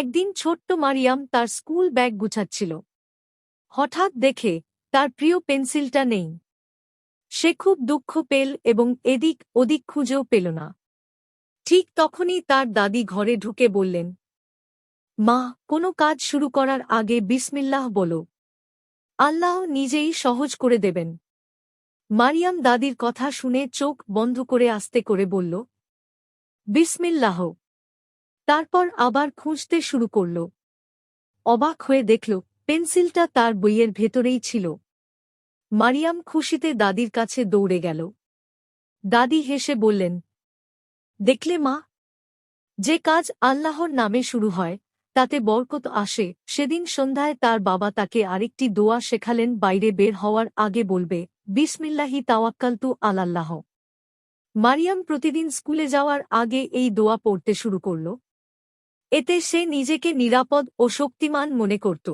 একদিন ছোট্ট মারিয়াম তার স্কুল ব্যাগ গুছাচ্ছিল। হঠাৎ দেখে তার প্রিয় পেন্সিলটা নেই। সে খুব দুঃখ পেল এবং এদিক ওদিক খুঁজেও পেল না। ঠিক তখনই তার দাদি ঘরে ঢুকে বললেন, মা, কোনো কাজ শুরু করার আগে বিসমিল্লাহ বলো। আল্লাহ নিজেই সহজ করে দেবেন। মারিয়াম দাদির কথা শুনে চোখ বন্ধ করে আস্তে করে বলল, বিসমিল্লাহ। তারপর আবার খুঁজতে শুরু করল। অবাক হয়ে দেখল পেন্সিলটা তার বইয়ের ভেতরেই ছিল। মারিয়াম খুশিতে দাদির কাছে দৌড়ে গেল। দাদি হেসে বললেন, দেখলে মা, যে কাজ আল্লাহর নামে শুরু হয় তাতে বরকত আসে। সেদিন সন্ধ্যায় তার বাবা তাকে আরেকটি দোয়া শেখালেন, বাইরে বের হওয়ার আগে বলবে, বিসমিল্লাহি তাওয়াক্কালতু আলাল্লাহ। মারিয়াম প্রতিদিন স্কুলে যাওয়ার আগে এই দোয়া পড়তে শুরু করল। এতে সে নিজেকে নিরাপদ ও শক্তিমান মনে করত।